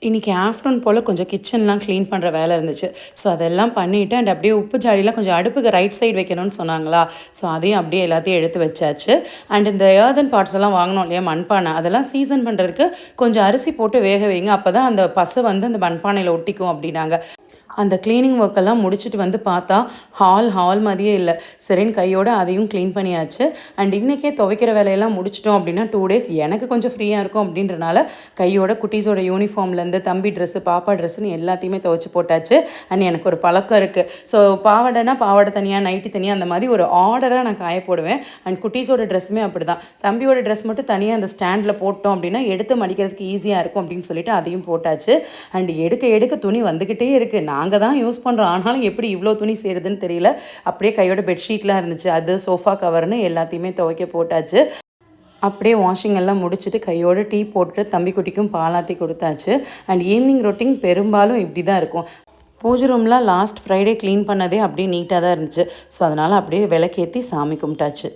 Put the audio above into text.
இன்றைக்கி ஆஃப்டர்நூன் போல் கொஞ்சம் கிச்சன்லாம் க்ளீன் பண்ணுற வேலை இருந்துச்சு. ஸோ அதெல்லாம் பண்ணிவிட்டு அண்ட் அப்படியே உப்பு ஜாடிலாம் கொஞ்சம் அடுப்புக்கு ரைட் சைடு வைக்கணும்னு சொன்னாங்களா, ஸோ அதையும் அப்படியே எல்லாத்தையும் எடுத்து வச்சாச்சு. அண்ட் இந்த ஏர்தன் பார்ட்ஸ் எல்லாம் வாங்கினோம் இல்லையா, மண்பானை, அதெல்லாம் சீசன் பண்ணுறதுக்கு கொஞ்சம் அரிசி போட்டு வேக வைங்க, அப்போ தான் அந்த பசை வந்து அந்த மண்பானையில் ஒட்டிக்கும் அப்படின்னாங்க. அந்த க்ளீனிங் ஒர்க்கெல்லாம் முடிச்சுட்டு வந்து பார்த்தா ஹால் மாதிரியே இல்லை. சரின்னு கையோடு அதையும் க்ளீன் பண்ணியாச்சு. அண்ட் இன்றைக்கே துவைக்கிற வேலையெல்லாம் முடிச்சிட்டோம் அப்படின்னா 2 டேஸ் எனக்கு கொஞ்சம் ஃப்ரீயாக இருக்கும் அப்படின்றனால கையோட குட்டீஸோட யூனிஃபார்ம்லேருந்து தம்பி ட்ரெஸ்ஸு பாப்பா ட்ரெஸ்ஸுன்னு எல்லாத்தையுமே துவைச்சி போட்டாச்சு. அண்ட் எனக்கு ஒரு பழக்கம் இருக்குது. ஸோ பாவாடைனா பாவாடை தனியாக, நைட்டி தனியாக, அந்த மாதிரி ஒரு ஆர்டராக நான் காய போடுவேன். அண்ட் குட்டீஸோட ட்ரெஸ்ஸுமே அப்படி தான். தம்பியோட ட்ரெஸ் மட்டும் தனியாக அந்த ஸ்டாண்டில் போட்டோம் அப்படின்னா எடுத்து மடிக்கிறதுக்கு ஈஸியாக இருக்கும் அப்படின்னு சொல்லிட்டு அதையும் போட்டாச்சு. அண்ட் எடுக்க துணி வந்துக்கிட்டே இருக்குது. நாங்கள் தான் யூஸ் பண்ணுறோம், ஆனாலும் எப்படி இவ்வளோ துணி சேருதுன்னு தெரியல. அப்படியே கையோட பெட்ஷீட்லாம் இருந்துச்சு, அது சோஃபா கவர்னு எல்லாத்தையுமே துவைக்க போட்டாச்சு. அப்படியே வாஷிங் எல்லாம் முடிச்சுட்டு கையோட டீ போட்டுட்டு தம்பி குட்டிக்கும் பாலாத்தி கொடுத்தாச்சு. அண்ட் ஈவினிங் ரொட்டீன் பெரும்பாலும் இப்படி தான் இருக்கும். பூஜை ரூம்லாம் லாஸ்ட் ஃப்ரைடே க்ளீன் பண்ணதே அப்படியே நீட்டாக தான் இருந்துச்சு. ஸோ அதனால் அப்படியே விளக்கேற்றி சாமி கும்பிட்டாச்சு.